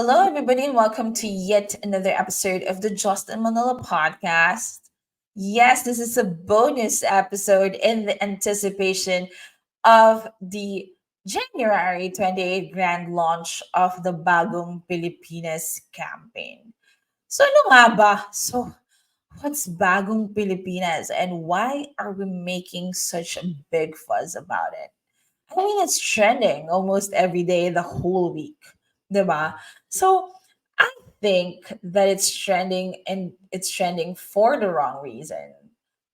Hello, everybody, and welcome to yet another episode of the Justin Manila podcast. Yes, this is a bonus episode in the anticipation of the January 28th grand launch of the Bagong Pilipinas campaign. So, ano nga ba? What's Bagong Pilipinas and why are we making such a big fuss about it? I mean, it's trending almost every day the whole week, diba? So I think that it's trending and it's trending for the wrong reason.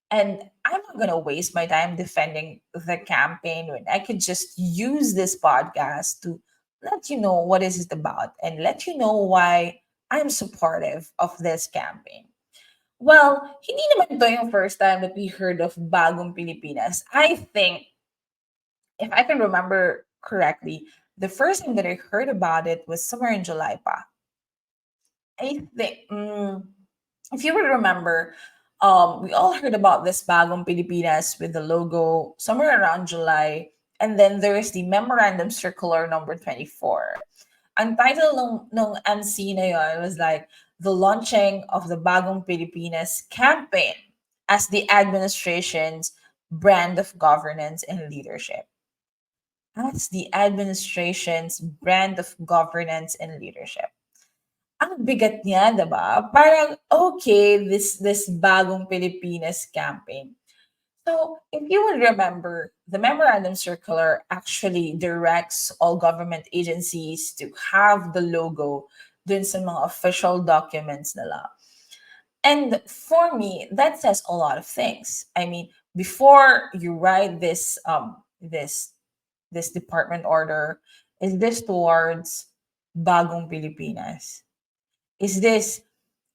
And I'm not gonna waste my time defending the campaign when I could just use this podcast to let you know what is it about and let you know why I'm supportive of this campaign. Well, hindi naman to yung first time that we heard of Bagong Pilipinas. I think if I can remember correctly, the first time that I heard about it was somewhere in July pa. I think, if you would remember, we all heard about this Bagong Pilipinas with the logo somewhere around July. And then there is the Memorandum Circular number 24. Ang title nung MC na yun was like, the launching of the Bagong Pilipinas campaign as the administration's brand of governance and leadership. As the administration's brand of governance and leadership. Ang bigat niya, 'di ba? Parang, okay, this Bagong Pilipinas campaign. So, if you would remember, the memorandum circular actually directs all government agencies to have the logo dun sa mga official documents nila. And for me, that says a lot of things. I mean, before you write this department order, is this towards Bagong Pilipinas? Is this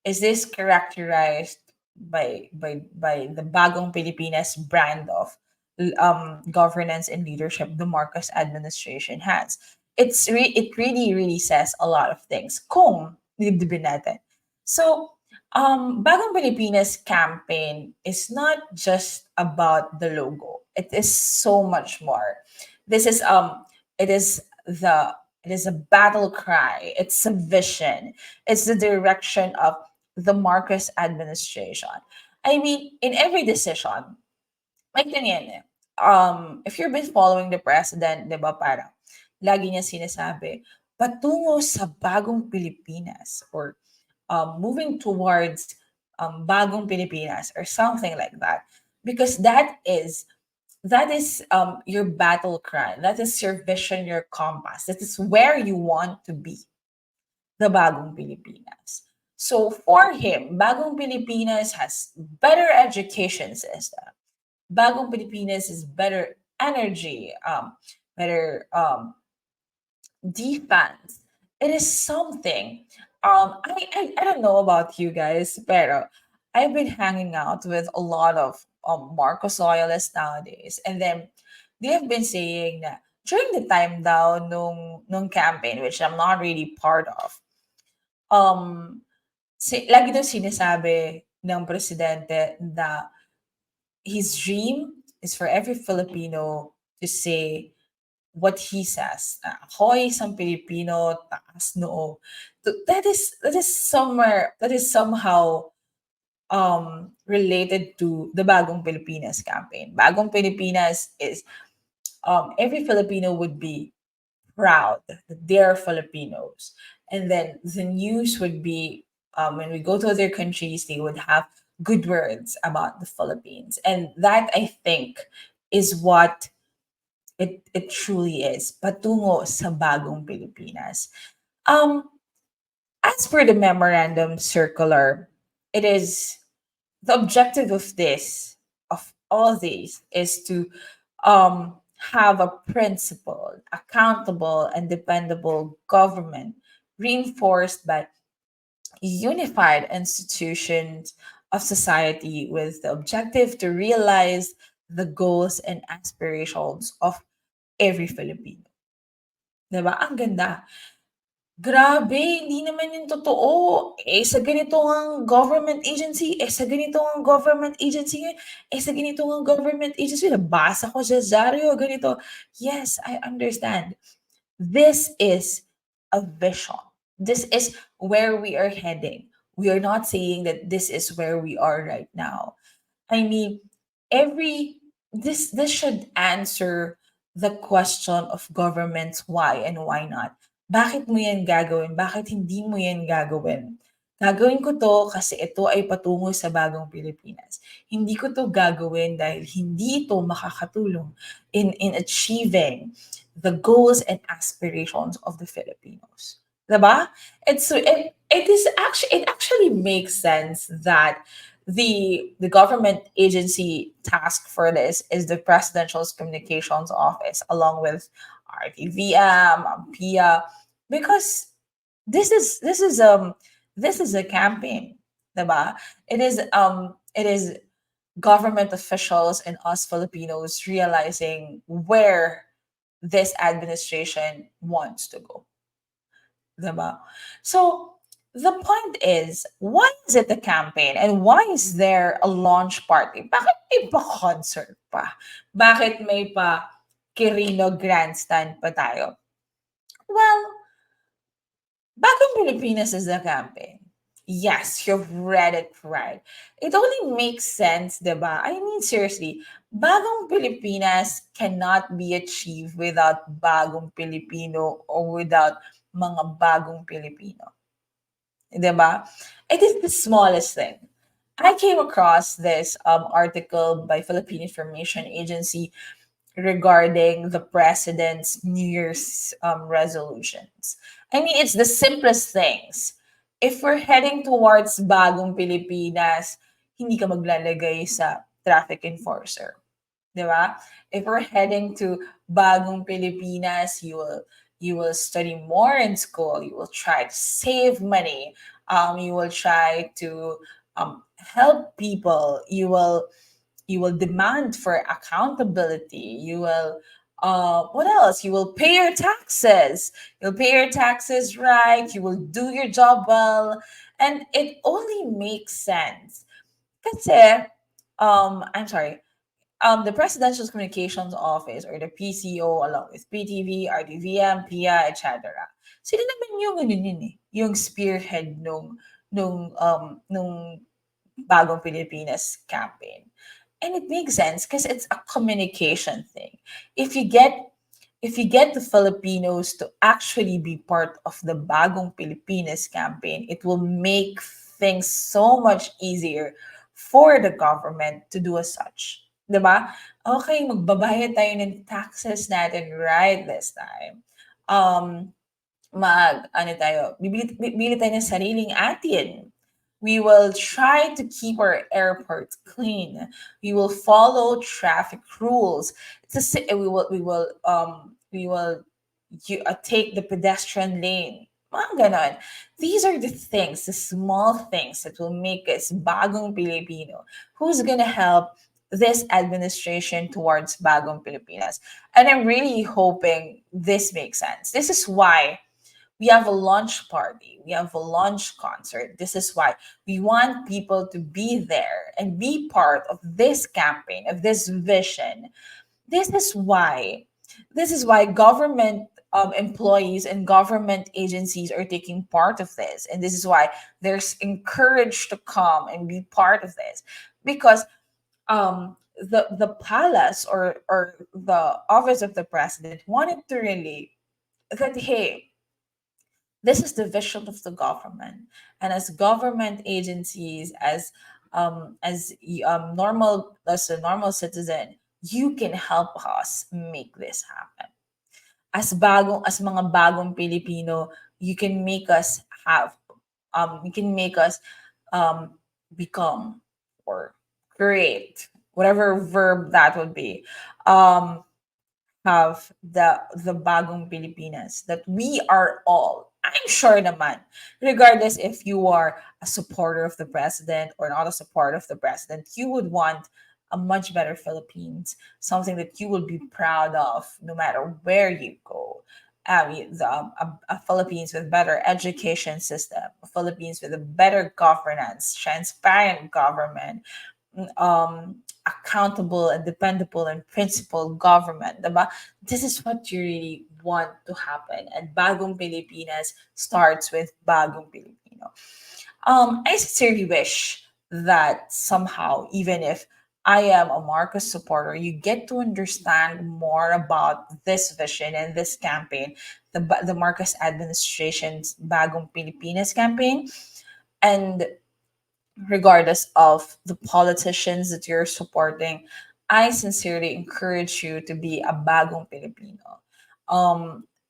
is this characterized by the Bagong Pilipinas brand of governance and leadership the Marcos administration has? It really says a lot of things. Kung dibdibin natin. So, Bagong Pilipinas campaign is not just about the logo. It is so much more. This is it is the it is a battle cry. It's a vision. It's the direction of the Marcos administration. I mean, in every decision, like ganyan eh. If you've been following the president, di ba, parang lagi niya sinasabi, patungo sa bagong Pilipinas or moving towards bagong Pilipinas or something like that. Because that is your battle cry. That is your vision, your compass. That is where you want to be, the Bagong Pilipinas. So for him, Bagong Pilipinas has better education system. Bagong Pilipinas is better energy, better defense. It is something. I don't know about you guys, pero I've been hanging out with a lot of Marcos loyalists nowadays, and then they have been saying that during the time daw nung campaign, which I'm not really part of, um, lagi daw sinasabi ng presidente na his dream is for every Filipino to say what he says. Hoy isang Pilipino, taas noo. That is somewhere that is somehow related to the Bagong Pilipinas campaign. Bagong Pilipinas is every Filipino would be proud that they're Filipinos. And then the news would be when we go to other countries, they would have good words about the Philippines. And that I think is what it truly is. Patungo sa bagong Pilipinas. Um, as per the memorandum circular, it is the objective of all these, is to have a principled, accountable, and dependable government reinforced by unified institutions of society with the objective to realize the goals and aspirations of every Filipino. Diba? Ang ganda. Grabe, hindi naman yun totoo. Eh, sa ganito ang government agency, eh, sa ganito ang government agency ngayon, eh, sa ganito ang government agency, nabasa ko sa Zario, ganito. Yes, I understand. This is a vision. This is where we are heading. We are not saying that this is where we are right now. I mean, every this should answer the question of government's why and why not. Bakit mo yan gagawin? Bakit hindi mo yan gagawin? Gagawin ko to kasi ito ay patungo sa bagong Pilipinas. Hindi ko to gagawin dahil hindi ito makakatulong in achieving the goals and aspirations of the Filipinos. Diba? It actually makes sense that the government agency tasked for this is the Presidential Communications Office, along with RTVM, PIA, because this is this is a campaign, diba? It is government officials and us Filipinos realizing where this administration wants to go, diba? So the point is, why is it a campaign and why is there a launch party? Bakit may pa concert pa? Bakit may pa Kirino grandstand pa tayo? Well, Bagong Pilipinas is a campaign. Yes, you've read it right. It only makes sense, diba? I mean, seriously, Bagong Pilipinas cannot be achieved without Bagong Pilipino or without mga Bagong Pilipino. 'Di ba? It is the smallest thing. I came across this article by Philippine Information Agency regarding the president's New Year's resolutions. I mean, it's the simplest things. If we're heading towards Bagong Pilipinas, hindi ka maglalagay sa traffic enforcer. Di ba? If we're heading to Bagong Pilipinas, you will study more in school. You will try to save money. You will try to help people. You will demand for accountability. You will what else? You will pay your taxes. You'll pay your taxes right. You will do your job well, and it only makes sense. Kasi, I'm sorry, the Presidential Communications Office or the PCO along with PTV, RTVM, PIA, etc. Sila naman yung ano yun eh, yung spearhead nung Bagong Pilipinas campaign. And it makes sense because it's a communication thing. If you get if you get the Filipinos to actually be part of the Bagong Pilipinas campaign, it will make things so much easier for the government to do as such. 'Di ba? Okay, magbabayad tayo ng taxes natin right this time. Ano tayo, bibili tayo ng sariling atin. We will try to keep our airports clean. We will follow traffic rules. We will take the pedestrian lane. Mga ganon. These are the things, the small things that will make us bagong Pilipino. Who's gonna help this administration towards bagong Pilipinas? And I'm really hoping this makes sense. This is why we have a launch party, we have a launch concert. This is why we want people to be there and be part of this campaign, of this vision. This is why, this is why government employees and government agencies are taking part of this. And this is why they're encouraged to come and be part of this. Because the palace or the office of the president wanted to relate that, hey, this is the vision of the government, and as government agencies, normal as a normal citizen, you can help us make this happen. As mga bagong Pilipino, you can make us have you can make us um become or create, whatever verb that would be, um have the bagong Pilipinas that we are all. I'm sure naman, regardless if you are a supporter of the president or not a supporter of the president, you would want a much better Philippines, something that you will be proud of no matter where you go. A Philippines with better education system, a Philippines with a better governance, transparent government, accountable and dependable and principled government, diba? This is what you really want to happen. And Bagong Pilipinas starts with Bagong Pilipino. I sincerely wish that somehow, even if I am a Marcos supporter, you get to understand more about this vision and this campaign, the Marcos administration's Bagong Pilipinas campaign. And regardless of the politicians that you're supporting, I sincerely encourage you to be a Bagong Filipino.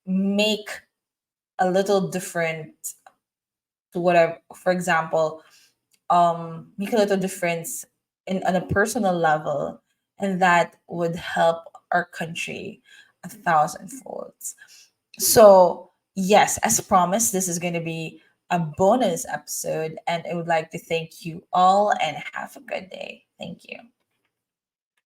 Make a little different to whatever, for example, make a little difference in on a personal level, and that would help our country a thousand folds. So yes, as promised, this is going to be a bonus episode, and I would like to thank you all and have a good day. Thank you.